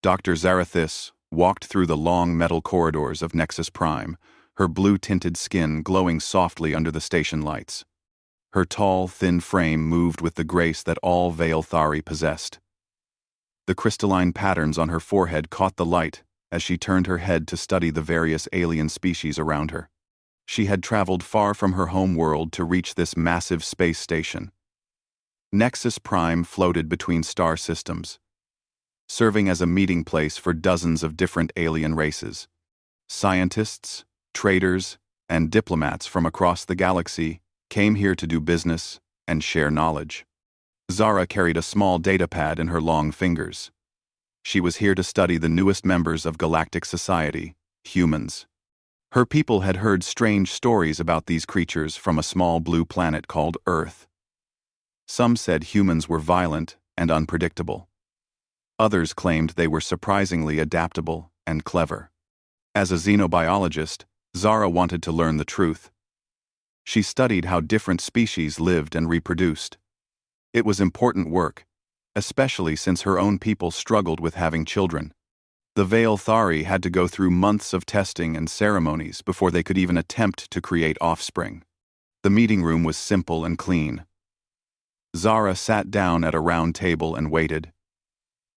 Dr. Zarathis walked through the long metal corridors of Nexus Prime, her blue-tinted skin glowing softly under the station lights. Her tall, thin frame moved with the grace that all Veil Thari possessed. The crystalline patterns on her forehead caught the light as she turned her head to study the various alien species around her. She had traveled far from her home world to reach this massive space station. Nexus Prime floated between star systems, serving as a meeting place for dozens of different alien races. Scientists, traders, and diplomats from across the galaxy came here to do business and share knowledge. Zara carried a small datapad in her long fingers. She was here to study the newest members of galactic society, humans. Her people had heard strange stories about these creatures from a small blue planet called Earth. Some said humans were violent and unpredictable. Others claimed they were surprisingly adaptable and clever. As a xenobiologist, Zara wanted to learn the truth. She studied how different species lived and reproduced. It was important work, especially since her own people struggled with having children. The Veil Thari had to go through months of testing and ceremonies before they could even attempt to create offspring. The meeting room was simple and clean. Zara sat down at a round table and waited.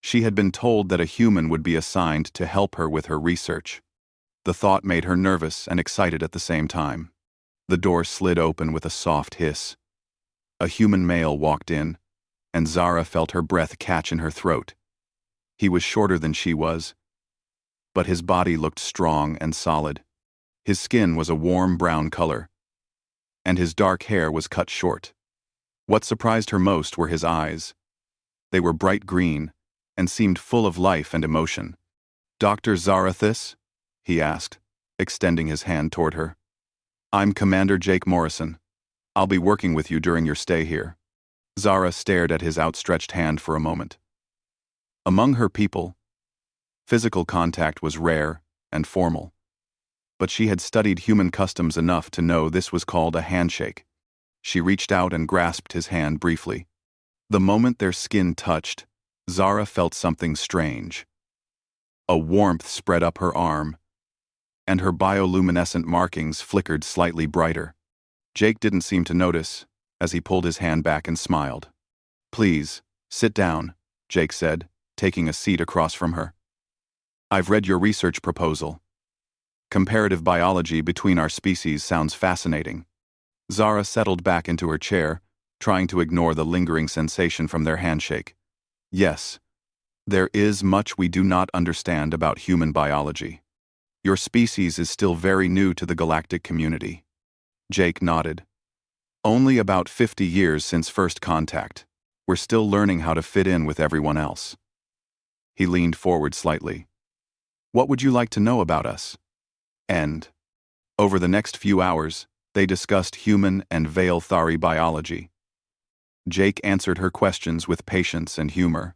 She had been told that a human would be assigned to help her with her research. The thought made her nervous and excited at the same time. The door slid open with a soft hiss. A human male walked in, and Zara felt her breath catch in her throat. He was shorter than she was, but his body looked strong and solid. His skin was a warm brown color, and his dark hair was cut short. What surprised her most were his eyes. They were bright green and seemed full of life and emotion. "Dr. Zarathis?" he asked, extending his hand toward her. "I'm Commander Jake Morrison. I'll be working with you during your stay here." Zara stared at his outstretched hand for a moment. Among her people, physical contact was rare and formal, but she had studied human customs enough to know this was called a handshake. She reached out and grasped his hand briefly. The moment their skin touched, Zara felt something strange. A warmth spread up her arm, and her bioluminescent markings flickered slightly brighter. Jake didn't seem to notice as he pulled his hand back and smiled. "Please, sit down," Jake said, taking a seat across from her. "I've read your research proposal. Comparative biology between our species sounds fascinating." Zara settled back into her chair, trying to ignore the lingering sensation from their handshake. "Yes, there is much we do not understand about human biology. Your species is still very new to the galactic community." Jake nodded. "Only about 50 years since first contact. We're still learning how to fit in with everyone else." He leaned forward slightly. "What would you like to know about us?" Over the next few hours, they discussed human and Veil Thari biology. Jake answered her questions with patience and humor.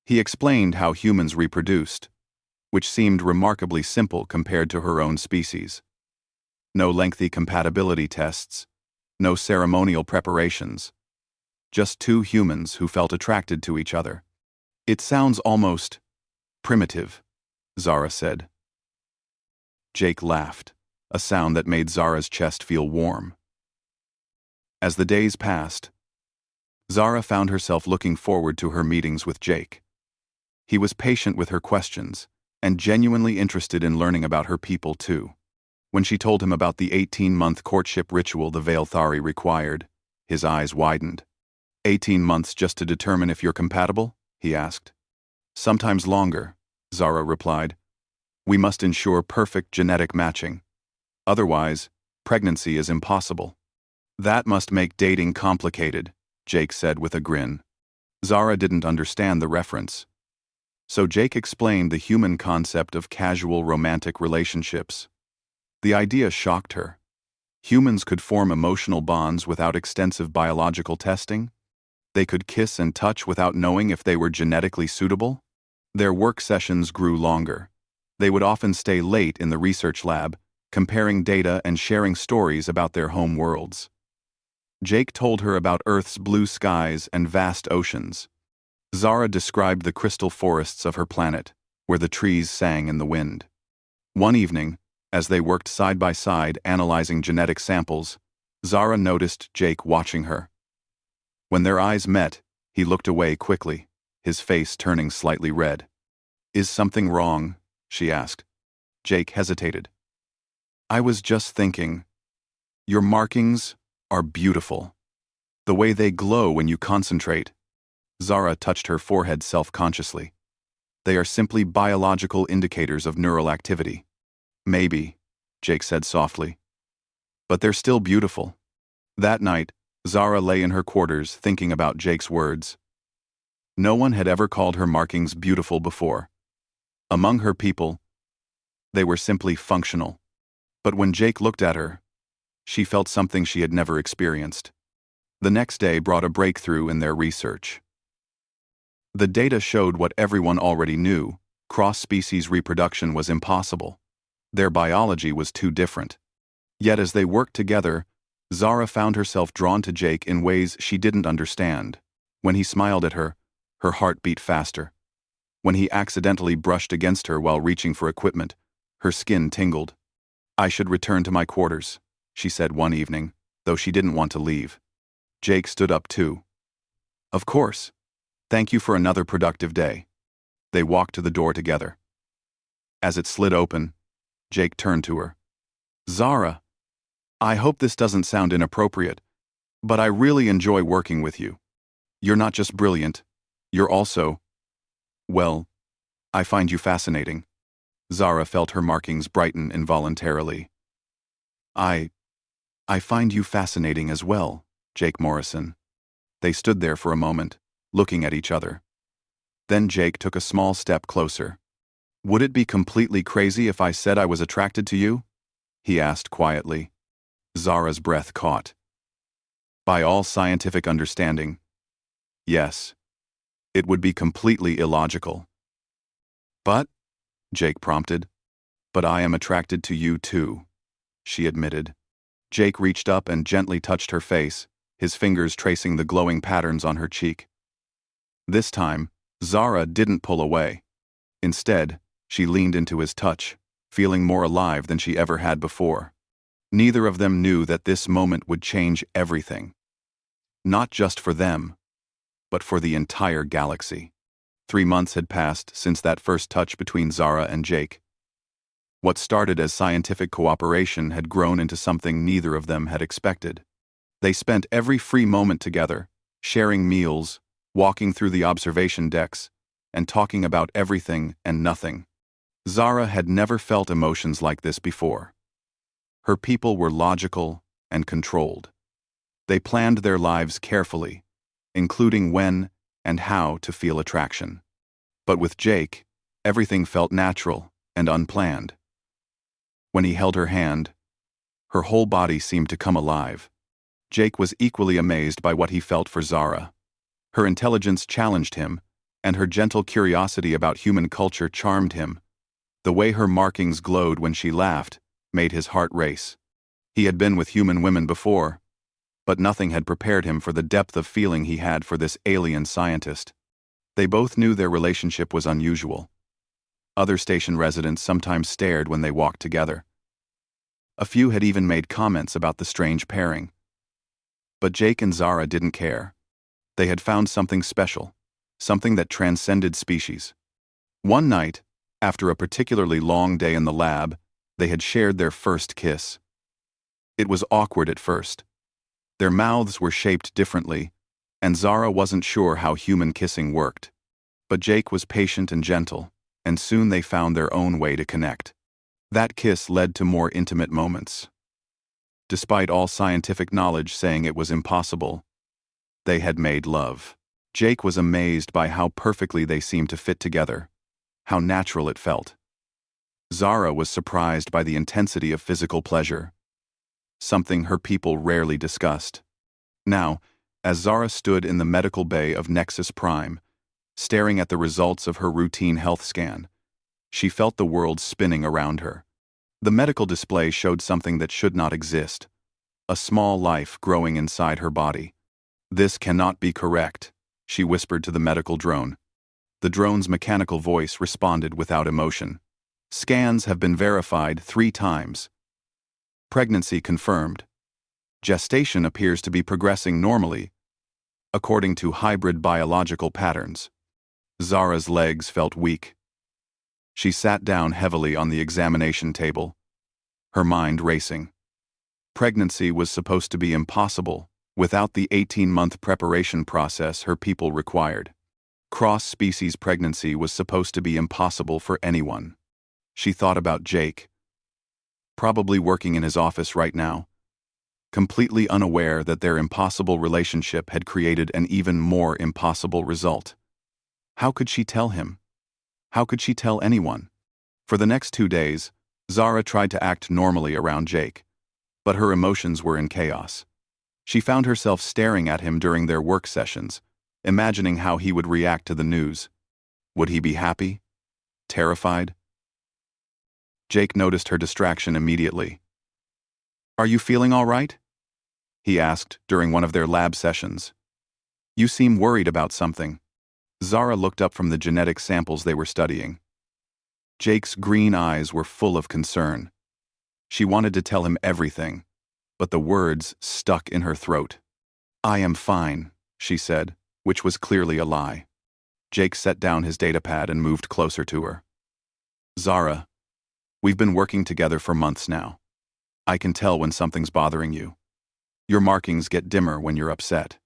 He explained how humans reproduced, which seemed remarkably simple compared to her own species. No lengthy compatibility tests, no ceremonial preparations. Just two humans who felt attracted to each other. "It sounds almost primitive," Zara said. Jake laughed, a sound that made Zara's chest feel warm. As the days passed, Zara found herself looking forward to her meetings with Jake. He was patient with her questions and genuinely interested in learning about her people too. When she told him about the 18-month courtship ritual the Veil Thari required, his eyes widened. 18 months just to determine if you're compatible?" he asked. "Sometimes longer," Zara replied. "We must ensure perfect genetic matching. Otherwise, pregnancy is impossible." "That must make dating complicated," Jake said with a grin. Zara didn't understand the reference. So Jake explained the human concept of casual romantic relationships. The idea shocked her. Humans could form emotional bonds without extensive biological testing? They could kiss and touch without knowing if they were genetically suitable? Their work sessions grew longer. They would often stay late in the research lab, comparing data and sharing stories about their home worlds. Jake told her about Earth's blue skies and vast oceans. Zara described the crystal forests of her planet, where the trees sang in the wind. One evening, as they worked side by side analyzing genetic samples, Zara noticed Jake watching her. When their eyes met, he looked away quickly, his face turning slightly red. "Is something wrong?" she asked. Jake hesitated. "I was just thinking. Your markings are beautiful. The way they glow when you concentrate." Zara touched her forehead self-consciously. "They are simply biological indicators of neural activity." "Maybe," Jake said softly. "But they're still beautiful." That night, Zara lay in her quarters thinking about Jake's words. No one had ever called her markings beautiful before. Among her people, they were simply functional. But when Jake looked at her, she felt something she had never experienced. The next day brought a breakthrough in their research. The data showed what everyone already knew: cross-species reproduction was impossible. Their biology was too different. Yet as they worked together, Zara found herself drawn to Jake in ways she didn't understand. When he smiled at her, her heart beat faster. When he accidentally brushed against her while reaching for equipment, her skin tingled. "I should return to my quarters," she said one evening, though she didn't want to leave. Jake stood up too. "Of course. Thank you for another productive day." They walked to the door together. As it slid open, Jake turned to her. "Zara, I hope this doesn't sound inappropriate, but I really enjoy working with you. You're not just brilliant, you're also, well, I find you fascinating." Zara felt her markings brighten involuntarily. I find you fascinating as well, Jake Morrison." They stood there for a moment, looking at each other. Then Jake took a small step closer. "Would it be completely crazy if I said I was attracted to you?" he asked quietly. Zara's breath caught. "By all scientific understanding, yes. It would be completely illogical." "But," Jake prompted. "But I am attracted to you too," she admitted. Jake reached up and gently touched her face, his fingers tracing the glowing patterns on her cheek. This time, Zara didn't pull away. Instead, she leaned into his touch, feeling more alive than she ever had before. Neither of them knew that this moment would change everything. Not just for them, but for the entire galaxy. 3 months had passed since that first touch between Zara and Jake. What started as scientific cooperation had grown into something neither of them had expected. They spent every free moment together, sharing meals, walking through the observation decks, and talking about everything and nothing. Zara had never felt emotions like this before. Her people were logical and controlled. They planned their lives carefully, including when and how to feel attraction. But with Jake, everything felt natural and unplanned. When he held her hand, her whole body seemed to come alive. Jake was equally amazed by what he felt for Zara. Her intelligence challenged him, and her gentle curiosity about human culture charmed him. The way her markings glowed when she laughed made his heart race. He had been with human women before, but nothing had prepared him for the depth of feeling he had for this alien scientist. They both knew their relationship was unusual. Other station residents sometimes stared when they walked together. A few had even made comments about the strange pairing. But Jake and Zara didn't care. They had found something special, something that transcended species. One night, after a particularly long day in the lab, they had shared their first kiss. It was awkward at first. Their mouths were shaped differently, and Zara wasn't sure how human kissing worked. But Jake was patient and gentle, and soon they found their own way to connect. That kiss led to more intimate moments. Despite all scientific knowledge saying it was impossible, they had made love. Jake was amazed by how perfectly they seemed to fit together, how natural it felt. Zara was surprised by the intensity of physical pleasure, something her people rarely discussed. Now, as Zara stood in the medical bay of Nexus Prime, staring at the results of her routine health scan, she felt the world spinning around her. The medical display showed something that should not exist, a small life growing inside her body. "This cannot be correct," she whispered to the medical drone. The drone's mechanical voice responded without emotion. Scans have been verified 3 times. Pregnancy confirmed. Gestation appears to be progressing normally, according to hybrid biological patterns. Zara's legs felt weak. She sat down heavily on the examination table, her mind racing. Pregnancy was supposed to be impossible without the 18-month preparation process her people required. Cross-species pregnancy was supposed to be impossible for anyone. She thought about Jake, probably working in his office right now, completely unaware that their impossible relationship had created an even more impossible result. How could she tell him? How could she tell anyone? For the next 2 days, Zara tried to act normally around Jake, but her emotions were in chaos. She found herself staring at him during their work sessions, imagining how he would react to the news. Would he be happy? Terrified? Jake noticed her distraction immediately. "Are you feeling all right?" he asked during one of their lab sessions. "You seem worried about something." Zara looked up from the genetic samples they were studying. Jake's green eyes were full of concern. She wanted to tell him everything, but the words stuck in her throat. "I am fine," she said, which was clearly a lie. Jake set down his datapad and moved closer to her. "Zara, we've been working together for months now. I can tell when something's bothering you. Your markings get dimmer when you're upset."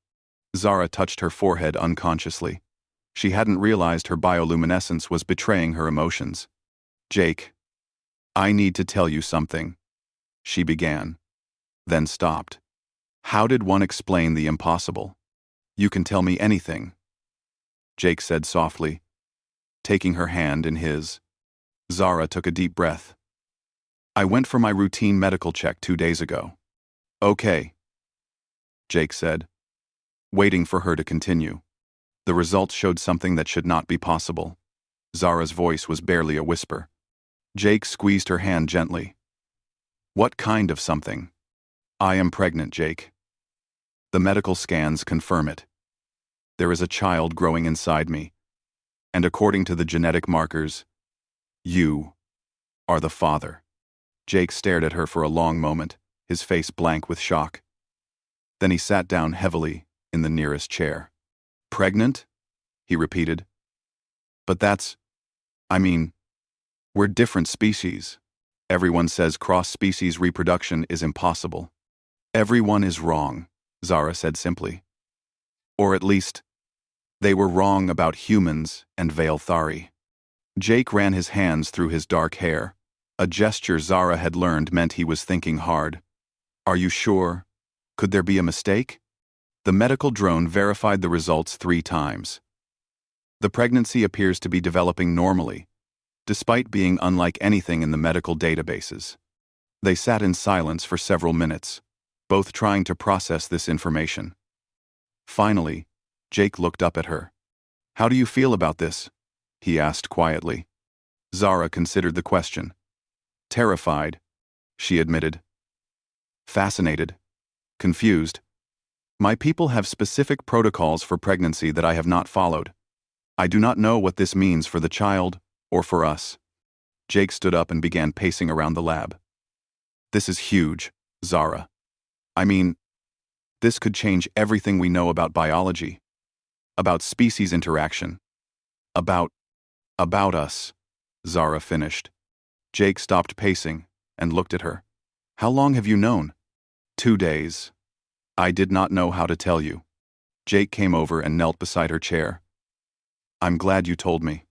Zara touched her forehead unconsciously. She hadn't realized her bioluminescence was betraying her emotions. "Jake, I need to tell you something," she began, then stopped. "How did one explain the impossible?" "You can tell me anything," Jake said softly, taking her hand in his. Zara took a deep breath. "I went for my routine medical check 2 days ago." "Okay," Jake said, waiting for her to continue. The results showed something that should not be possible. Zara's voice was barely a whisper. Jake squeezed her hand gently. "What kind of something?" "I am pregnant, Jake. The medical scans confirm it. There is a child growing inside me, and according to the genetic markers, you are the father." Jake stared at her for a long moment, his face blank with shock. Then he sat down heavily in the nearest chair. "Pregnant?" he repeated. "But I mean, we're different species. Everyone says cross-species reproduction is impossible." "Everyone is wrong," Zara said simply. "Or at least, they were wrong about humans and Veilthari." Jake ran his hands through his dark hair, a gesture Zara had learned meant he was thinking hard. "Are you sure? Could there be a mistake?" The medical drone verified the results 3 times. The pregnancy appears to be developing normally, despite being unlike anything in the medical databases. They sat in silence for several minutes, both trying to process this information. Finally, Jake looked up at her. "How do you feel about this?" he asked quietly. Zara considered the question. "Terrified," she admitted. "Fascinated. Confused. My people have specific protocols for pregnancy that I have not followed. I do not know what this means for the child or for us." Jake stood up and began pacing around the lab. "This is huge, Zara. I mean, this could change everything we know about biology, about species interaction, about us," Zara finished. Jake stopped pacing and looked at her. "How long have you known?" 2 days. I did not know how to tell you." Jake came over and knelt beside her chair. "I'm glad you told me.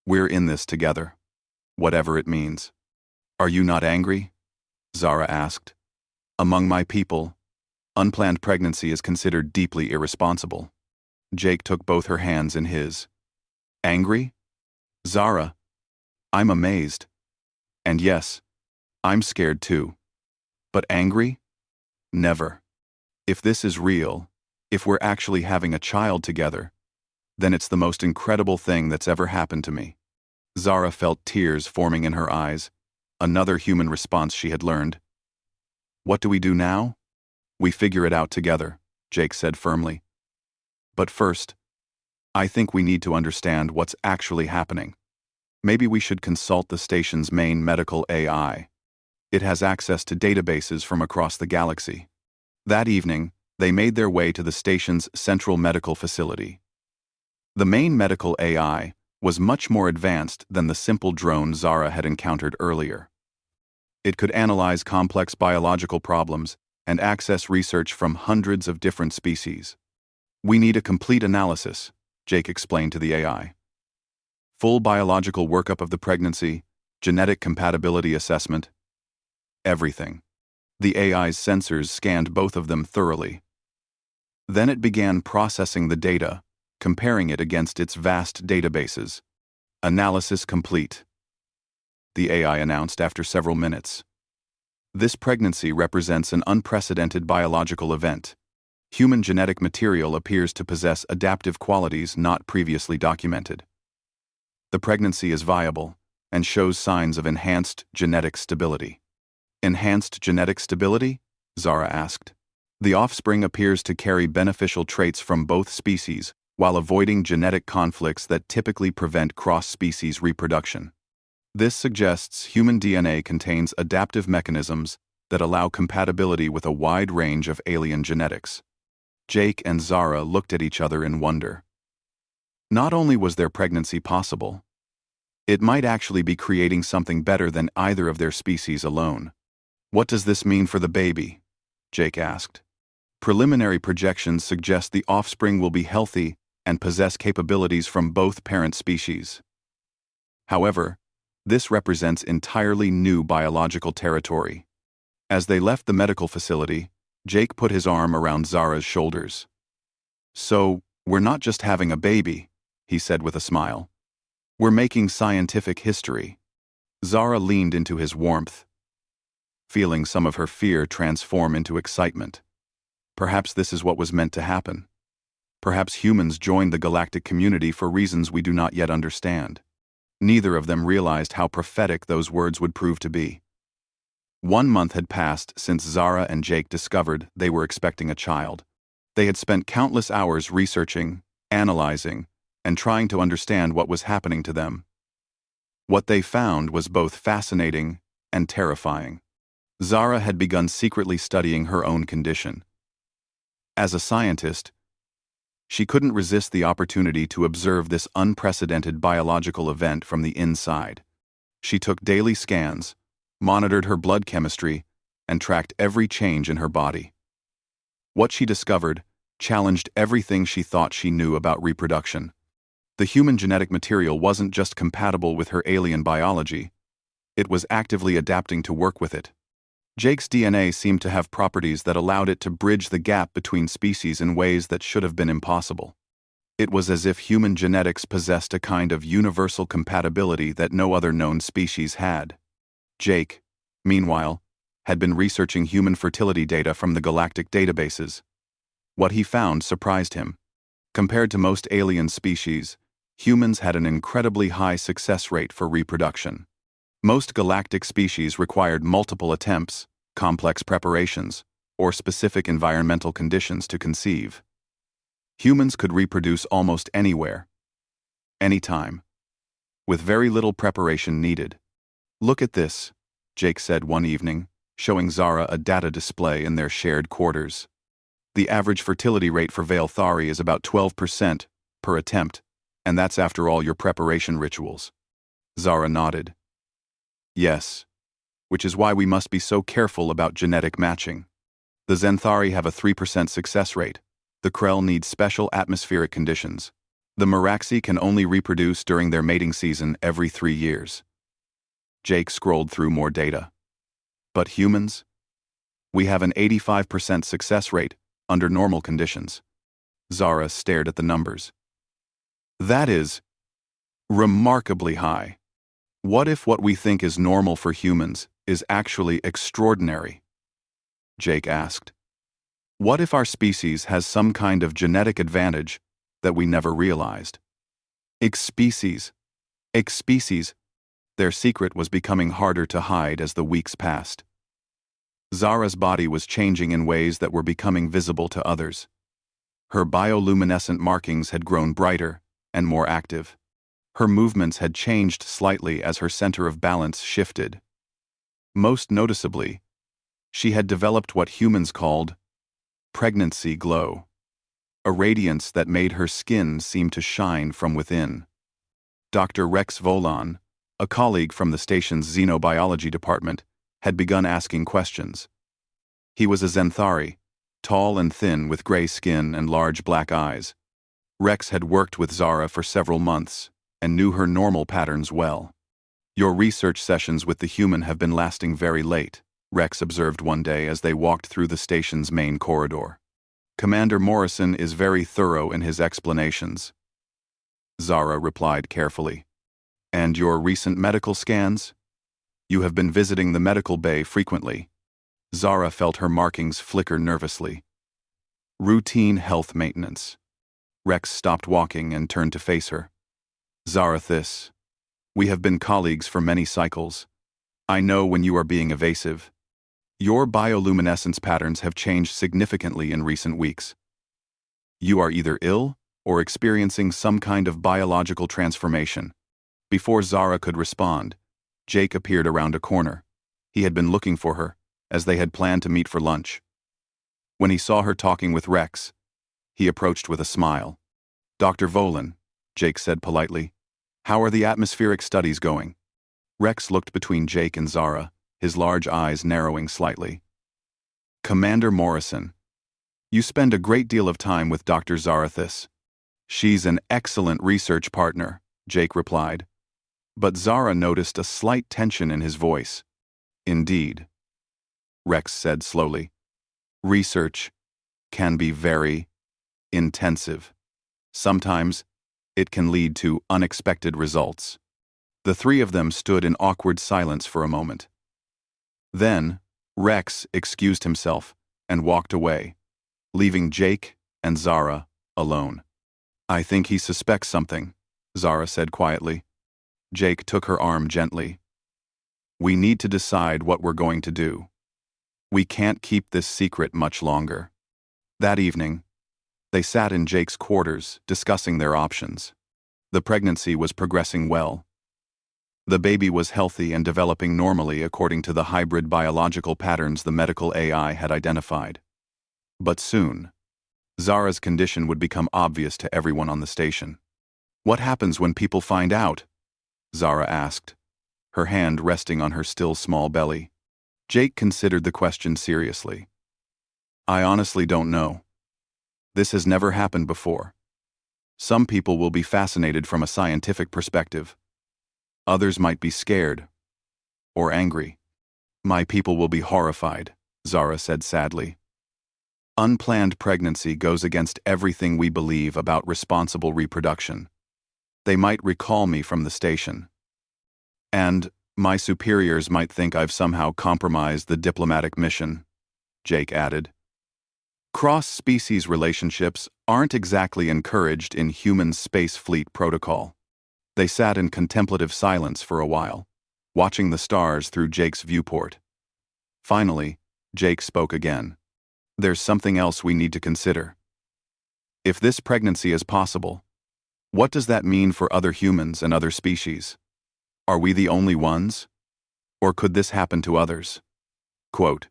We're in this together, whatever it means." "Are you not angry?" Zara asked. "Among my people, unplanned pregnancy is considered deeply irresponsible." Jake took both her hands in his. "Angry? Zara, I'm amazed. And yes, I'm scared too. But angry? Never. If this is real, if we're actually having a child together, then it's the most incredible thing that's ever happened to me." Zara felt tears forming in her eyes, another human response she had learned. "What do we do now?" "We figure it out together," Jake said firmly. "But first, I think we need to understand what's actually happening. Maybe we should consult the station's main medical AI. It has access to databases from across the galaxy. That evening, they made their way to the station's central medical facility. The main medical AI was much more advanced than the simple drone Zara had encountered earlier. It could analyze complex biological problems and access research from hundreds of different species. We need a complete analysis, Jake explained to the AI. Full biological workup of the pregnancy, genetic compatibility assessment, everything. The AI's sensors scanned both of them thoroughly. Then it began processing the data, comparing it against its vast databases. Analysis complete, the AI announced after several minutes. This pregnancy represents an unprecedented biological event. Human genetic material appears to possess adaptive qualities not previously documented. The pregnancy is viable and shows signs of enhanced genetic stability. Enhanced genetic stability? Zara asked. The offspring appears to carry beneficial traits from both species, while avoiding genetic conflicts that typically prevent cross-species reproduction. This suggests human DNA contains adaptive mechanisms that allow compatibility with a wide range of alien genetics. Jake and Zara looked at each other in wonder. Not only was their pregnancy possible, it might actually be creating something better than either of their species alone. What does this mean for the baby? Jake asked. Preliminary projections suggest the offspring will be healthy and possess capabilities from both parent species. However, this represents entirely new biological territory. As they left the medical facility, Jake put his arm around Zara's shoulders. So, we're not just having a baby, he said with a smile. We're making scientific history. Zara leaned into his warmth, feeling some of her fear transform into excitement. Perhaps this is what was meant to happen. Perhaps humans joined the galactic community for reasons we do not yet understand. Neither of them realized how prophetic those words would prove to be. 1 month had passed since Zara and Jake discovered they were expecting a child. They had spent countless hours researching, analyzing, and trying to understand what was happening to them. What they found was both fascinating and terrifying. Zara had begun secretly studying her own condition. As a scientist, she couldn't resist the opportunity to observe this unprecedented biological event from the inside. She took daily scans, monitored her blood chemistry, and tracked every change in her body. What she discovered challenged everything she thought she knew about reproduction. The human genetic material wasn't just compatible with her alien biology, it was actively adapting to work with it. Jake's DNA seemed to have properties that allowed it to bridge the gap between species in ways that should have been impossible. It was as if human genetics possessed a kind of universal compatibility that no other known species had. Jake, meanwhile, had been researching human fertility data from the galactic databases. What he found surprised him. Compared to most alien species, humans had an incredibly high success rate for reproduction. Most galactic species required multiple attempts, complex preparations, or specific environmental conditions to conceive. Humans could reproduce almost anywhere, anytime, with very little preparation needed. Look at this, Jake said one evening, showing Zara a data display in their shared quarters. The average fertility rate for Veilthari is about 12% per attempt, and that's after all your preparation rituals. Zara nodded. Yes, which is why we must be so careful about genetic matching. The Zenthari have a 3% success rate. The Krell need special atmospheric conditions. The Meraxi can only reproduce during their mating season every 3 years. Jake scrolled through more data. But humans? We have an 85% success rate under normal conditions. Zara stared at the numbers. That is remarkably high. What if what we think is normal for humans is actually extraordinary? Jake asked. What if our species has some kind of genetic advantage that we never realized? Species. Their secret was becoming harder to hide as the weeks passed. Zara's body was changing in ways that were becoming visible to others. Her bioluminescent markings had grown brighter, and more active. Her movements had changed slightly as her center of balance shifted. Most noticeably, she had developed what humans called pregnancy glow, a radiance that made her skin seem to shine from within. Dr. Rex Volan, a colleague from the station's xenobiology department, had begun asking questions. He was a Zenthari, tall and thin with gray skin and large black eyes. Rex had worked with Zara for several months and knew her normal patterns well. "Your research sessions with the human have been lasting very late," Rex observed one day as they walked through the station's main corridor. "Commander Morrison is very thorough in his explanations." Zara replied carefully. "And your recent medical scans? You have been visiting the medical bay frequently." Zara felt her markings flicker nervously. "Routine health maintenance." Rex stopped walking and turned to face her. "Zara, we have been colleagues for many cycles. I know when you are being evasive. Your bioluminescence patterns have changed significantly in recent weeks. You are either ill or experiencing some kind of biological transformation." Before Zara could respond, Jake appeared around a corner. He had been looking for her, as they had planned to meet for lunch. When he saw her talking with Rex, he approached with a smile. "Dr. Volan," Jake said politely, "how are the atmospheric studies going?" Rex looked between Jake and Zara, his large eyes narrowing slightly. "Commander Morrison, you spend a great deal of time with Dr. Zarathis." "She's an excellent research partner," Jake replied. But Zara noticed a slight tension in his voice. "Indeed," Rex said slowly. "Research can be very intensive. Sometimes it can lead to unexpected results." The three of them stood in awkward silence for a moment. Then, Rex excused himself and walked away, leaving Jake and Zara alone. "I think he suspects something," Zara said quietly. Jake took her arm gently. "We need to decide what we're going to do. We can't keep this secret much longer." That evening, they sat in Jake's quarters, discussing their options. The pregnancy was progressing well. The baby was healthy and developing normally according to the hybrid biological patterns the medical AI had identified. But soon, Zara's condition would become obvious to everyone on the station. "What happens when people find out?" Zara asked, her hand resting on her still small belly. Jake considered the question seriously. "I honestly don't know. This has never happened before. Some people will be fascinated from a scientific perspective. Others might be scared or angry. My people will be horrified," Zara said sadly. "Unplanned pregnancy goes against everything we believe about responsible reproduction. They might recall me from the station. And my superiors might think I've somehow compromised the diplomatic mission," Jake added. "Cross-species relationships aren't exactly encouraged in human space fleet protocol." They sat in contemplative silence for a while, watching the stars through Jake's viewport. Finally, Jake spoke again. "There's something else we need to consider. If this pregnancy is possible, what does that mean for other humans and other species? Are we the only ones? Or could this happen to others?" Quote,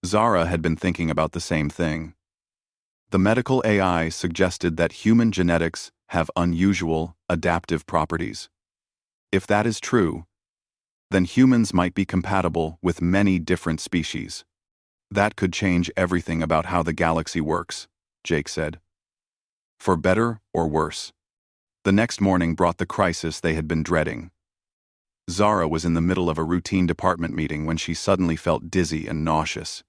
Zara had been thinking about the same thing. The medical AI suggested that human genetics have unusual, adaptive properties. If that is true, then humans might be compatible with many different species. That could change everything about how the galaxy works, Jake said. For better or worse. The next morning brought the crisis they had been dreading. Zara was in the middle of a routine department meeting when she suddenly felt dizzy and nauseous.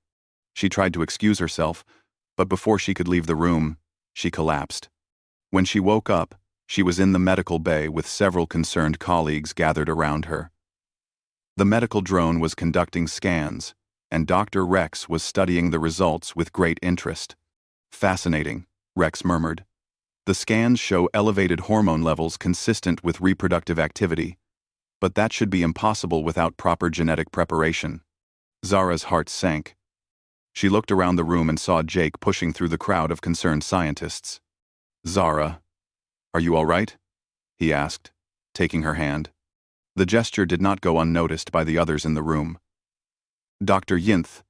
She tried to excuse herself, but before she could leave the room, she collapsed. When she woke up, she was in the medical bay with several concerned colleagues gathered around her. The medical drone was conducting scans, and Dr. Rex was studying the results with great interest. "Fascinating," Rex murmured. "The scans show elevated hormone levels consistent with reproductive activity, but that should be impossible without proper genetic preparation." Zara's heart sank. She looked around the room and saw Jake pushing through the crowd of concerned scientists. "Zara, Are you all right? He asked, taking her hand. The gesture did not go unnoticed by the others in the room. Dr. Yinth,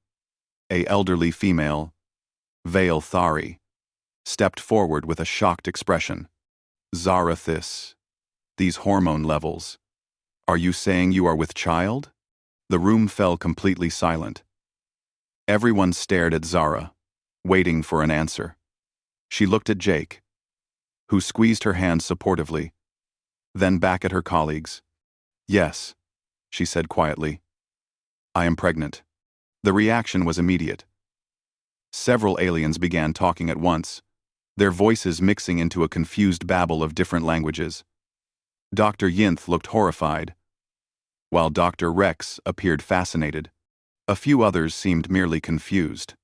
a elderly female, Vale Thari, stepped forward with a shocked expression. Zara these hormone levels. Are you saying you are with child? The room fell completely silent. Everyone stared at Zara, waiting for an answer. She looked at Jake, who squeezed her hand supportively, then back at her colleagues. Yes, she said quietly. I am pregnant. The reaction was immediate. Several aliens began talking at once, their voices mixing into a confused babble of different languages. Dr. Yinth looked horrified, while Dr. Rex appeared fascinated. A few others seemed merely confused.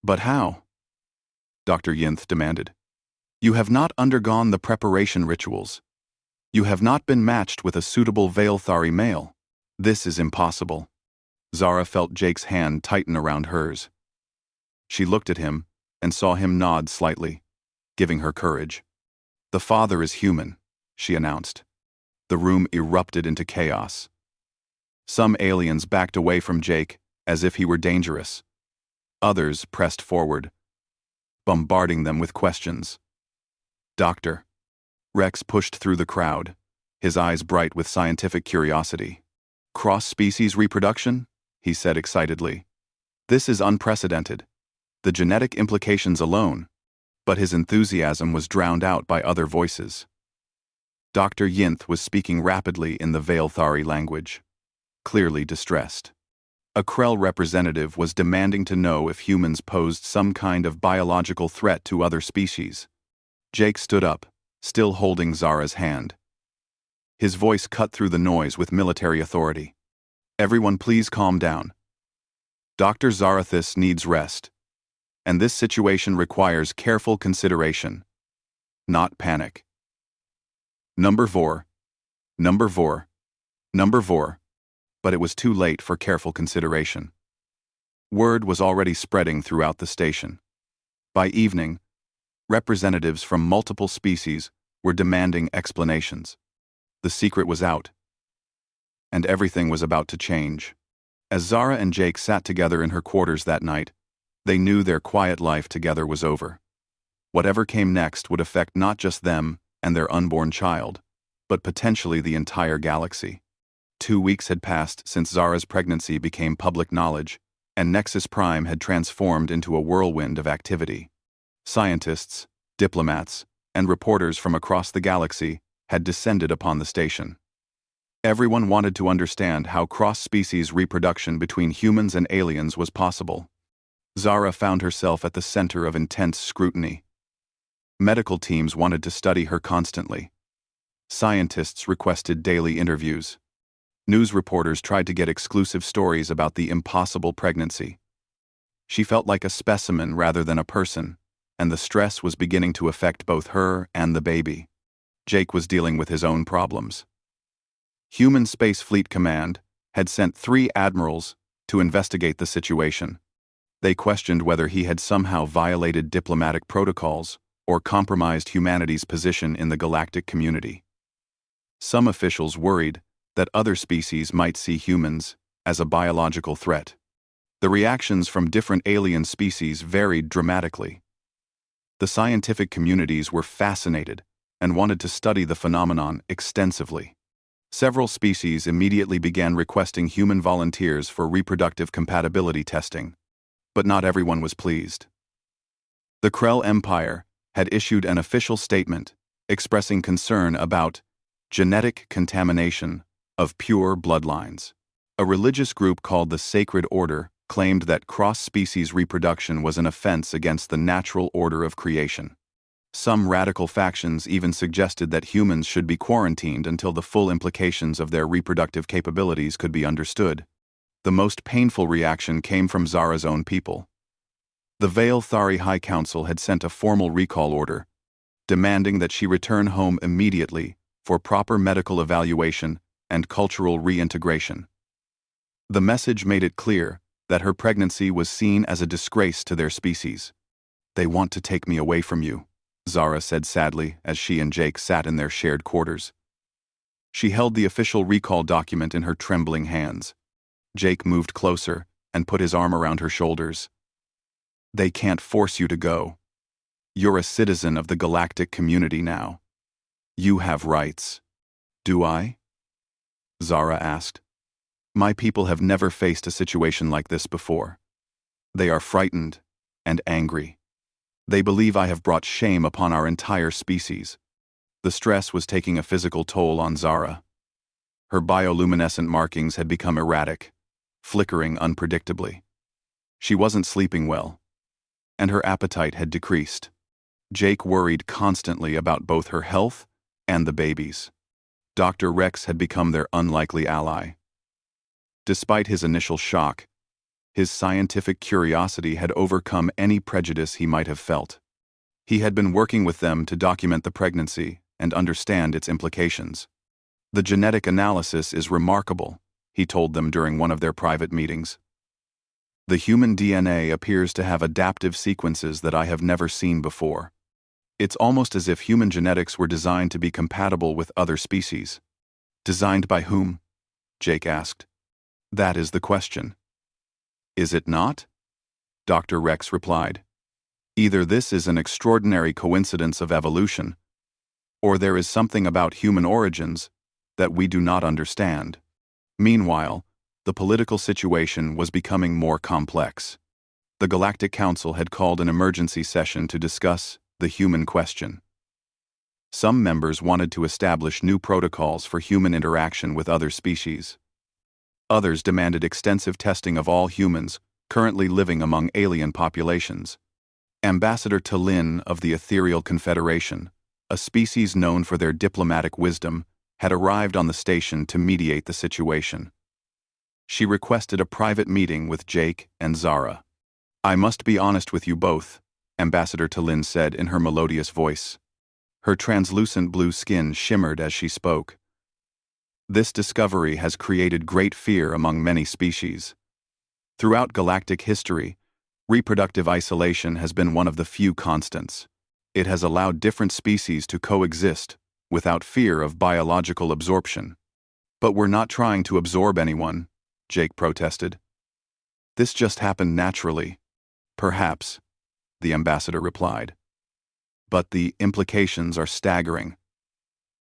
But how? Dr. Yinth demanded. You have not undergone the preparation rituals. You have not been matched with a suitable Veilthari male. This is impossible. Zara felt Jake's hand tighten around hers. She looked at him and saw him nod slightly, giving her courage. The father is human, she announced. The room erupted into chaos. Some aliens backed away from Jake as if he were dangerous. Others pressed forward, bombarding them with questions. Doctor. Rex pushed through the crowd, his eyes bright with scientific curiosity. Cross-species reproduction? He said excitedly. This is unprecedented. The genetic implications alone. But his enthusiasm was drowned out by other voices. Dr. Yinth was speaking rapidly in the Veilthari language, clearly distressed. A Krell representative was demanding to know if humans posed some kind of biological threat to other species. Jake stood up, still holding Zara's hand. His voice cut through the noise with military authority. Everyone please calm down. Dr. Zarathis needs rest, and this situation requires careful consideration, not panic. Number 4. Number 4. Number 4. But it was too late for careful consideration. Word was already spreading throughout the station. By evening, representatives from multiple species were demanding explanations. The secret was out, and everything was about to change. As Zara and Jake sat together in her quarters that night, they knew their quiet life together was over. Whatever came next would affect not just them and their unborn child, but potentially the entire galaxy. 2 weeks had passed since Zara's pregnancy became public knowledge, and Nexus Prime had transformed into a whirlwind of activity. Scientists, diplomats, and reporters from across the galaxy had descended upon the station. Everyone wanted to understand how cross-species reproduction between humans and aliens was possible. Zara found herself at the center of intense scrutiny. Medical teams wanted to study her constantly. Scientists requested daily interviews. News reporters tried to get exclusive stories about the impossible pregnancy. She felt like a specimen rather than a person, and the stress was beginning to affect both her and the baby. Jake was dealing with his own problems. Human Space Fleet Command had sent 3 admirals to investigate the situation. They questioned whether he had somehow violated diplomatic protocols or compromised humanity's position in the galactic community. Some officials worried that other species might see humans as a biological threat. The reactions from different alien species varied dramatically. The scientific communities were fascinated and wanted to study the phenomenon extensively. Several species immediately began requesting human volunteers for reproductive compatibility testing, but not everyone was pleased. The Krell Empire had issued an official statement expressing concern about genetic contamination of pure bloodlines. A religious group called the Sacred Order claimed that cross-species reproduction was an offense against the natural order of creation. Some radical factions even suggested that humans should be quarantined until the full implications of their reproductive capabilities could be understood. The most painful reaction came from Zara's own people. The Veilthari High Council had sent a formal recall order, demanding that she return home immediately for proper medical evaluation and cultural reintegration. The message made it clear that her pregnancy was seen as a disgrace to their species. They want to take me away from you, Zara said sadly as she and Jake sat in their shared quarters. She held the official recall document in her trembling hands. Jake moved closer and put his arm around her shoulders. They can't force you to go. You're a citizen of the galactic community now. You have rights. Do I? Zara asked. My people have never faced a situation like this before. They are frightened and angry. They believe I have brought shame upon our entire species. The stress was taking a physical toll on Zara. Her bioluminescent markings had become erratic, flickering unpredictably. She wasn't sleeping well, and her appetite had decreased. Jake worried constantly about both her health and the babies. Dr. Rex had become their unlikely ally. Despite his initial shock, his scientific curiosity had overcome any prejudice he might have felt. He had been working with them to document the pregnancy and understand its implications. The genetic analysis is remarkable, he told them during one of their private meetings. The human DNA appears to have adaptive sequences that I have never seen before. It's almost as if human genetics were designed to be compatible with other species. Designed by whom? Jake asked. That is the question. Is it not? Dr. Rex replied. Either this is an extraordinary coincidence of evolution, or there is something about human origins that we do not understand. Meanwhile, the political situation was becoming more complex. The Galactic Council had called an emergency session to discuss the human question. Some members wanted to establish new protocols for human interaction with other species. Others demanded extensive testing of all humans currently living among alien populations. Ambassador Talin of the Ethereal Confederation, a species known for their diplomatic wisdom, had arrived on the station to mediate the situation. She requested a private meeting with Jake and Zara. I must be honest with you both, Ambassador Talin said in her melodious voice. Her translucent blue skin shimmered as she spoke. This discovery has created great fear among many species. Throughout galactic history, reproductive isolation has been one of the few constants. It has allowed different species to coexist without fear of biological absorption. But we're not trying to absorb anyone, Jake protested. This just happened naturally. Perhaps, the ambassador replied. But the implications are staggering.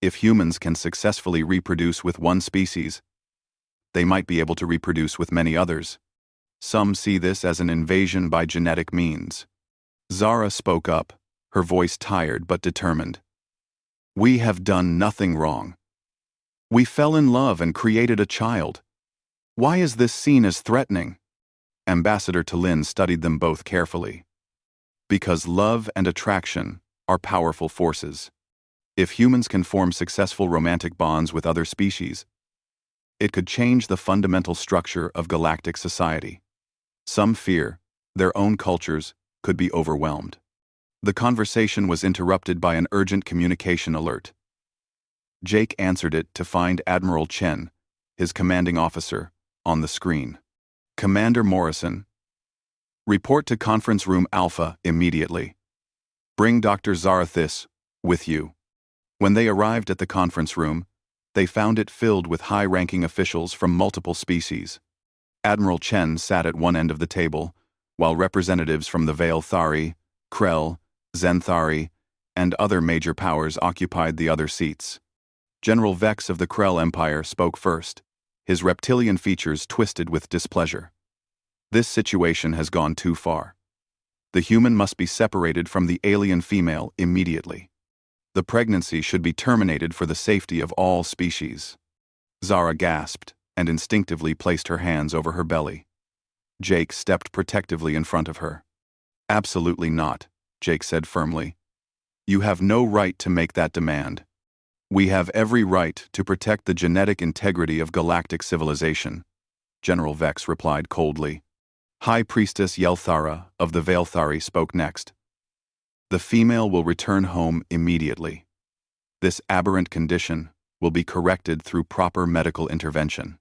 If humans can successfully reproduce with one species, they might be able to reproduce with many others. Some see this as an invasion by genetic means. Zara spoke up, her voice tired but determined. We have done nothing wrong. We fell in love and created a child. Why is this seen as threatening? Ambassador Talin studied them both carefully. Because love and attraction are powerful forces. If humans can form successful romantic bonds with other species, it could change the fundamental structure of galactic society. Some fear their own cultures could be overwhelmed. The conversation was interrupted by an urgent communication alert. Jake answered it to find Admiral Chen, his commanding officer, on the screen. Commander Morrison, report to Conference Room Alpha immediately. Bring Dr. Zarathis with you. When they arrived at the conference room, they found it filled with high-ranking officials from multiple species. Admiral Chen sat at one end of the table, while representatives from the Veil Thari, Krell, Zenthari, and other major powers occupied the other seats. General Vex of the Krell Empire spoke first, his reptilian features twisted with displeasure. This situation has gone too far. The human must be separated from the alien female immediately. The pregnancy should be terminated for the safety of all species. Zara gasped and instinctively placed her hands over her belly. Jake stepped protectively in front of her. Absolutely not, Jake said firmly. You have no right to make that demand. We have every right to protect the genetic integrity of galactic civilization, General Vex replied coldly. High Priestess Yelthara of the Veilthari spoke next. The female will return home immediately. This aberrant condition will be corrected through proper medical intervention.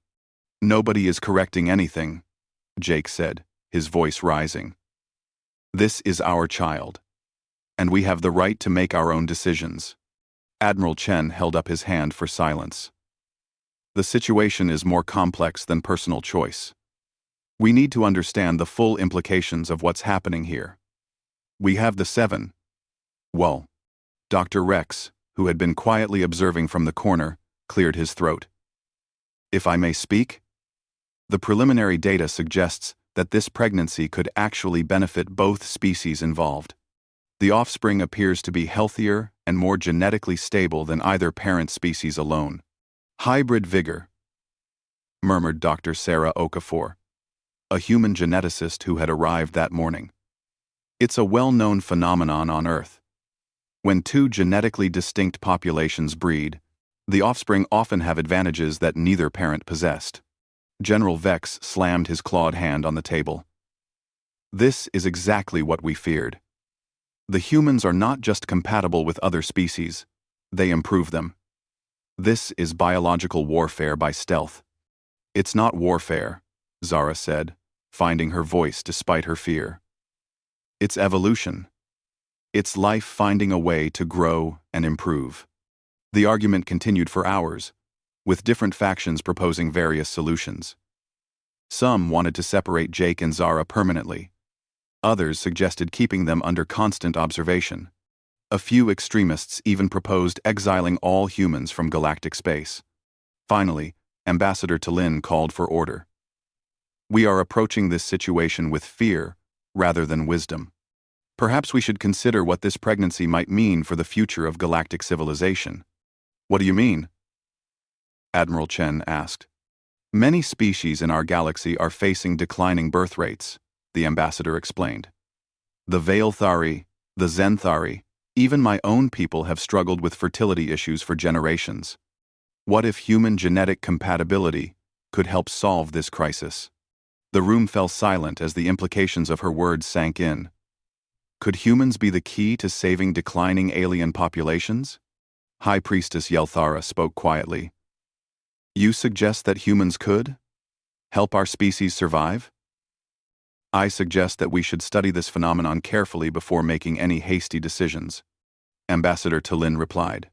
Nobody is correcting anything, Jake said, his voice rising. This is our child. and we have the right to make our own decisions. Admiral Chen held up his hand for silence. The situation is more complex than personal choice. We need to understand the full implications of what's happening here. We have the seven. Well, Dr. Rex, who had been quietly observing from the corner, cleared his throat. If I may speak? The preliminary data suggests that this pregnancy could actually benefit both species involved. The offspring appears to be healthier and more genetically stable than either parent species alone. Hybrid vigor, murmured Dr. Sarah Okafor, a human geneticist who had arrived that morning. It's a well-known phenomenon on Earth. When two genetically distinct populations breed, the offspring often have advantages that neither parent possessed. General Vex slammed his clawed hand on the table. This is exactly what we feared. The humans are not just compatible with other species, they improve them. This is biological warfare by stealth. It's not warfare, Zara said, finding her voice despite her fear. It's evolution. It's life finding a way to grow and improve. The argument continued for hours, with different factions proposing various solutions. Some wanted to separate Jake and Zara permanently. Others suggested keeping them under constant observation. A few extremists even proposed exiling all humans from galactic space. Finally, Ambassador Talin called for order. We are approaching this situation with fear rather than wisdom. Perhaps we should consider what this pregnancy might mean for the future of galactic civilization. What do you mean? Admiral Chen asked. Many species in our galaxy are facing declining birth rates, the ambassador explained. The Veilthari, the Zenthari, even my own people have struggled with fertility issues for generations. What if human genetic compatibility could help solve this crisis? The room fell silent as the implications of her words sank in. Could humans be the key to saving declining alien populations? High Priestess Yelthara spoke quietly. You suggest that humans could help our species survive? I suggest that we should study this phenomenon carefully before making any hasty decisions, Ambassador Talin replied.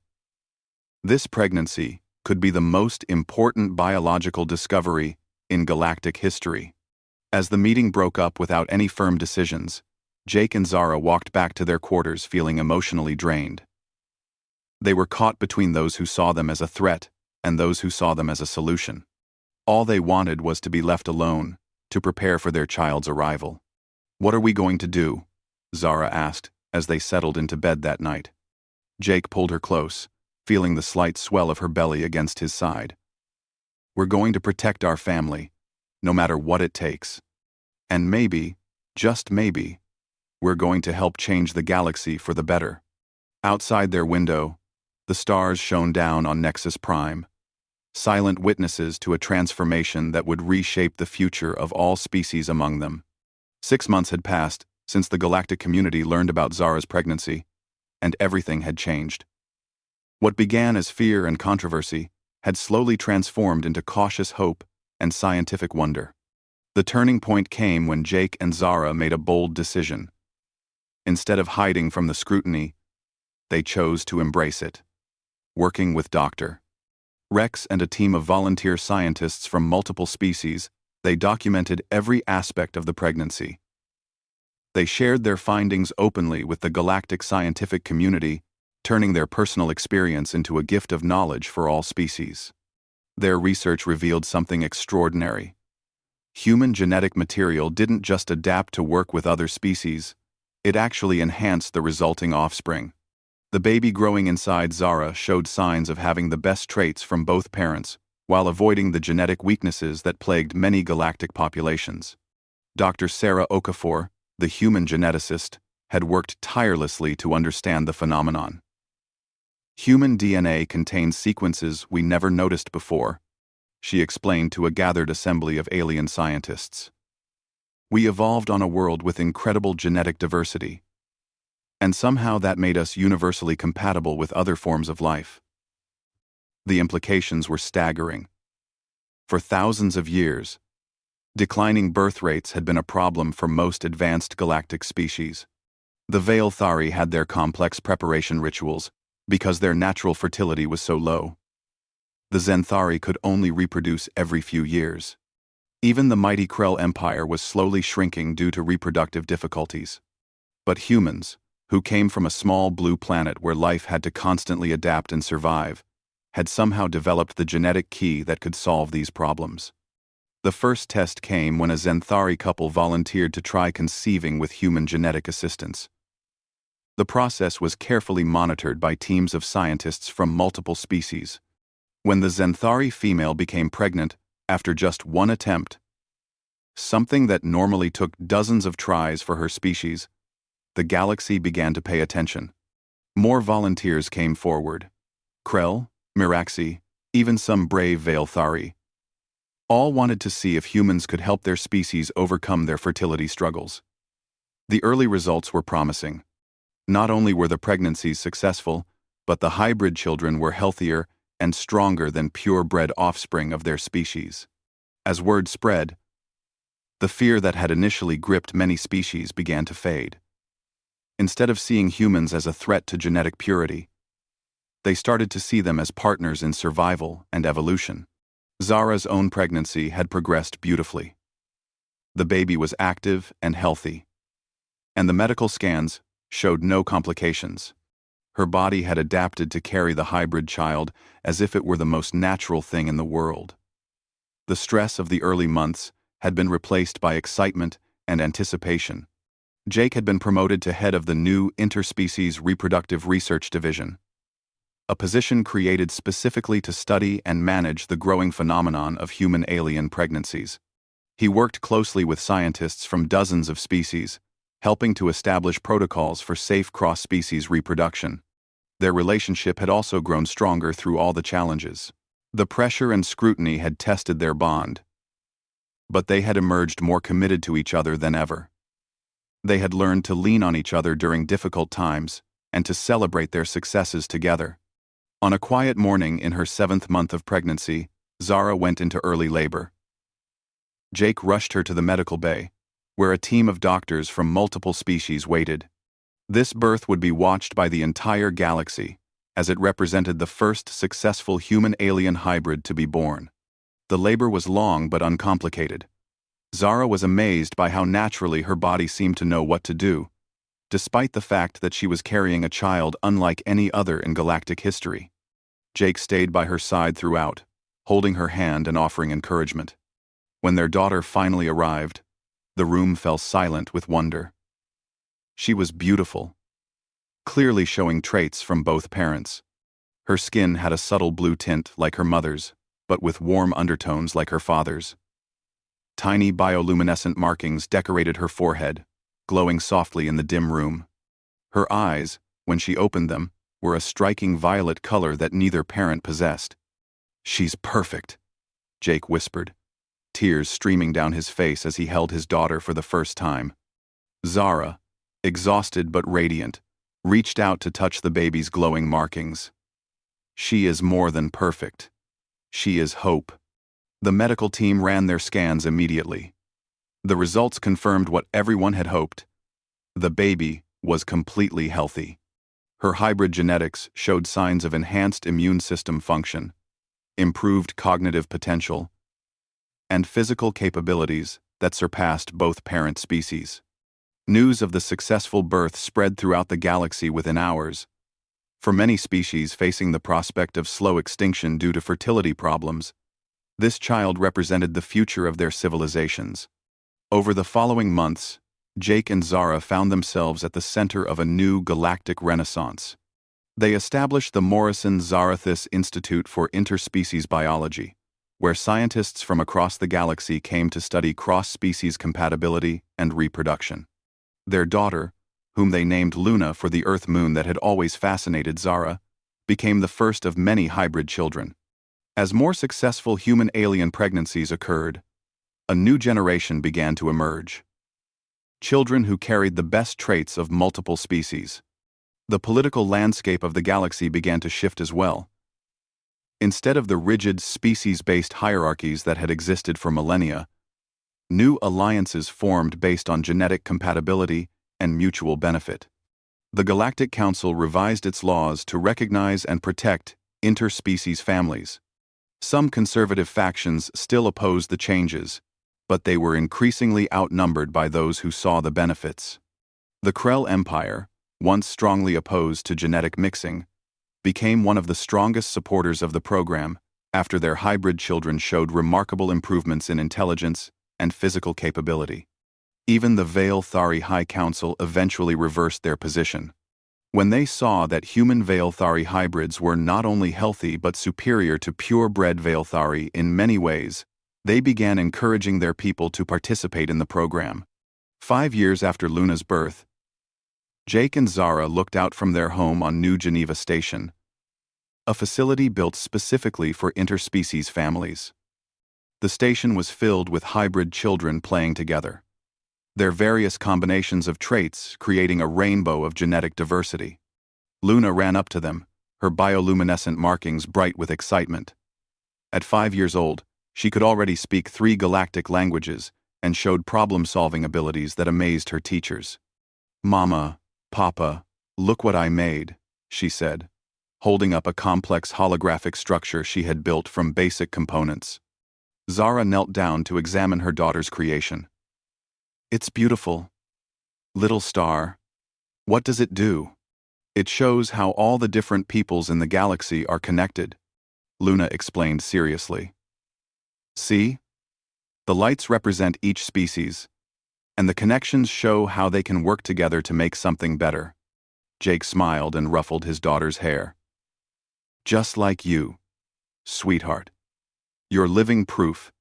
This pregnancy could be the most important biological discovery in galactic history. As the meeting broke up without any firm decisions, Jake and Zara walked back to their quarters feeling emotionally drained. They were caught between those who saw them as a threat and those who saw them as a solution. All they wanted was to be left alone, to prepare for their child's arrival. What are we going to do? Zara asked as they settled into bed that night. Jake pulled her close, feeling the slight swell of her belly against his side. We're going to protect our family, no matter what it takes. And maybe, just maybe, we're going to help change the galaxy for the better. Outside their window, the stars shone down on Nexus Prime, silent witnesses to a transformation that would reshape the future of all species among them. 6 months had passed since the galactic community learned about Zara's pregnancy, and everything had changed. What began as fear and controversy had slowly transformed into cautious hope and scientific wonder. The turning point came when Jake and Zara made a bold decision. Instead of hiding from the scrutiny, they chose to embrace it. Working with Dr. Rex and a team of volunteer scientists from multiple species, they documented every aspect of the pregnancy. They shared their findings openly with the galactic scientific community, turning their personal experience into a gift of knowledge for all species. Their research revealed something extraordinary. Human genetic material didn't just adapt to work with other species, it actually enhanced the resulting offspring. The baby growing inside Zara showed signs of having the best traits from both parents, while avoiding the genetic weaknesses that plagued many galactic populations. Dr. Sarah Okafor, the human geneticist, had worked tirelessly to understand the phenomenon. Human DNA contains sequences we never noticed before, she explained to a gathered assembly of alien scientists. We evolved on a world with incredible genetic diversity, and somehow that made us universally compatible with other forms of life. The implications were staggering. For thousands of years, declining birth rates had been a problem for most advanced galactic species. The Veilthari had their complex preparation rituals because their natural fertility was so low. The Zenthari could only reproduce every few years. Even the mighty Krell Empire was slowly shrinking due to reproductive difficulties. But humans, who came from a small blue planet where life had to constantly adapt and survive, had somehow developed the genetic key that could solve these problems. The first test came when a Zenthari couple volunteered to try conceiving with human genetic assistance. The process was carefully monitored by teams of scientists from multiple species. When the Zenthari female became pregnant, after just one attempt, something that normally took dozens of tries for her species, the galaxy began to pay attention. More volunteers came forward. Krell, Miraxi, even some brave Veilthari. All wanted to see if humans could help their species overcome their fertility struggles. The early results were promising. Not only were the pregnancies successful, but the hybrid children were healthier and stronger than purebred offspring of their species. As word spread, the fear that had initially gripped many species began to fade. Instead of seeing humans as a threat to genetic purity, they started to see them as partners in survival and evolution. Zara's own pregnancy had progressed beautifully. The baby was active and healthy, and the medical scans showed no complications. Her body had adapted to carry the hybrid child as if it were the most natural thing in the world. The stress of the early months had been replaced by excitement and anticipation. Jake had been promoted to head of the new Interspecies Reproductive Research Division, a position created specifically to study and manage the growing phenomenon of human-alien pregnancies. He worked closely with scientists from dozens of species, helping to establish protocols for safe cross-species reproduction. Their relationship had also grown stronger through all the challenges. The pressure and scrutiny had tested their bond, but they had emerged more committed to each other than ever. They had learned to lean on each other during difficult times and to celebrate their successes together. On a quiet morning in her 7th month of pregnancy, Zara went into early labor. Jake rushed her to the medical bay, where a team of doctors from multiple species waited. This birth would be watched by the entire galaxy, as it represented the first successful human-alien hybrid to be born. The labor was long but uncomplicated. Zara was amazed by how naturally her body seemed to know what to do, despite the fact that she was carrying a child unlike any other in galactic history. Jake stayed by her side throughout, holding her hand and offering encouragement. When their daughter finally arrived, the room fell silent with wonder. She was beautiful, clearly showing traits from both parents. Her skin had a subtle blue tint like her mother's, but with warm undertones like her father's. Tiny bioluminescent markings decorated her forehead, glowing softly in the dim room. Her eyes, when she opened them, were a striking violet color that neither parent possessed. "She's perfect," Jake whispered, tears streaming down his face as he held his daughter for the first time. Zara, exhausted but radiant, reached out to touch the baby's glowing markings. "She is more than perfect. She is hope." The medical team ran their scans immediately. The results confirmed what everyone had hoped. The baby was completely healthy. Her hybrid genetics showed signs of enhanced immune system function, improved cognitive potential, and physical capabilities that surpassed both parent species. News of the successful birth spread throughout the galaxy within hours. For many species facing the prospect of slow extinction due to fertility problems, this child represented the future of their civilizations. Over the following months, Jake and Zara found themselves at the center of a new galactic renaissance. They established the Morrison-Zarathis Institute for Interspecies Biology, where scientists from across the galaxy came to study cross-species compatibility and reproduction. Their daughter, whom they named Luna for the Earth moon that had always fascinated Zara, became the first of many hybrid children. As more successful human-alien pregnancies occurred, a new generation began to emerge. Children who carried the best traits of multiple species. The political landscape of the galaxy began to shift as well. Instead of the rigid species-based hierarchies that had existed for millennia, new alliances formed based on genetic compatibility and mutual benefit. The Galactic Council revised its laws to recognize and protect interspecies families. Some conservative factions still opposed the changes, but they were increasingly outnumbered by those who saw the benefits. The Krell Empire, once strongly opposed to genetic mixing, became one of the strongest supporters of the program after their hybrid children showed remarkable improvements in intelligence and physical capability. Even the Veil Thari High Council eventually reversed their position. When they saw that human Veil Thari hybrids were not only healthy but superior to purebred Veil Thari in many ways, they began encouraging their people to participate in the program. 5 years after Luna's birth, Jake and Zara looked out from their home on New Geneva Station, a facility built specifically for interspecies families. The station was filled with hybrid children playing together, their various combinations of traits creating a rainbow of genetic diversity. Luna ran up to them, her bioluminescent markings bright with excitement. At 5 years old, she could already speak 3 galactic languages and showed problem-solving abilities that amazed her teachers. "Mama, Papa, look what I made," she said, holding up a complex holographic structure she had built from basic components. Zara knelt down to examine her daughter's creation. "It's beautiful. Little star. What does it do?" "It shows how all the different peoples in the galaxy are connected," Luna explained seriously. "See? The lights represent each species, and the connections show how they can work together to make something better." Jake smiled and ruffled his daughter's hair. "Just like you, sweetheart. You're living proof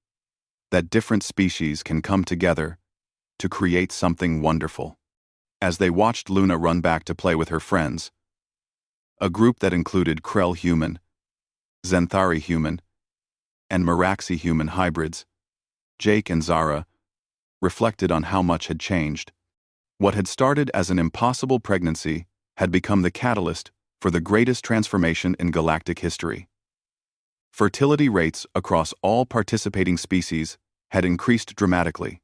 that different species can come together to create something wonderful." As they watched Luna run back to play with her friends, a group that included Krell human, Zenthari human, and Meraxi human hybrids, Jake and Zara reflected on how much had changed. What had started as an impossible pregnancy had become the catalyst for the greatest transformation in galactic history. Fertility rates across all participating species had increased dramatically.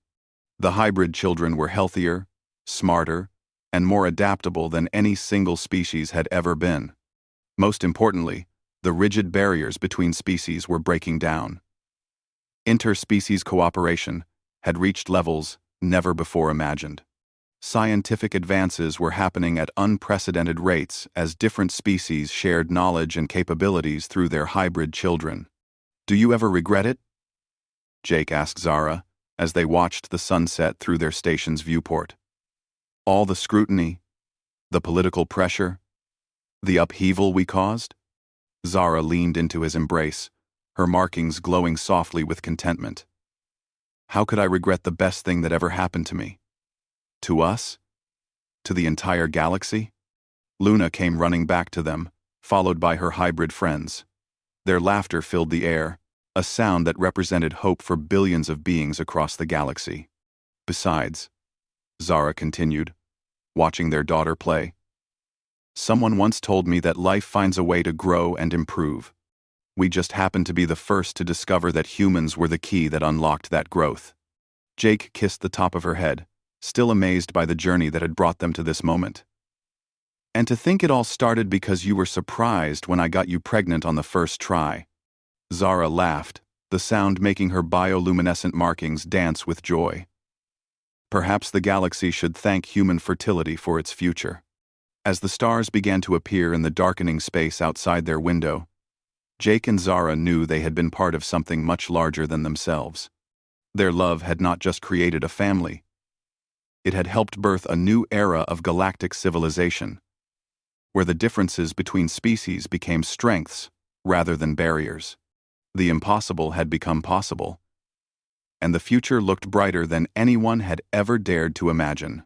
The hybrid children were healthier, smarter, and more adaptable than any single species had ever been. Most importantly, the rigid barriers between species were breaking down. Interspecies cooperation had reached levels never before imagined. Scientific advances were happening at unprecedented rates as different species shared knowledge and capabilities through their hybrid children. "Do you ever regret it?" Jake asked Zara as they watched the sunset through their station's viewport. "All the scrutiny, the political pressure, the upheaval we caused?" Zara leaned into his embrace, her markings glowing softly with contentment. "How could I regret the best thing that ever happened to me? To us? To the entire galaxy?" Luna came running back to them, followed by her hybrid friends. Their laughter filled the air, a sound that represented hope for billions of beings across the galaxy. "Besides," Zara continued, watching their daughter play, "someone once told me that life finds a way to grow and improve. We just happened to be the first to discover that humans were the key that unlocked that growth." Jake kissed the top of her head, still amazed by the journey that had brought them to this moment. "And to think it all started because you were surprised when I got you pregnant on the first try." Zara laughed, the sound making her bioluminescent markings dance with joy. Perhaps the galaxy should thank human fertility for its future. As the stars began to appear in the darkening space outside their window, Jake and Zara knew they had been part of something much larger than themselves. Their love had not just created a family. It had helped birth a new era of galactic civilization, where the differences between species became strengths rather than barriers. The impossible had become possible, and the future looked brighter than anyone had ever dared to imagine.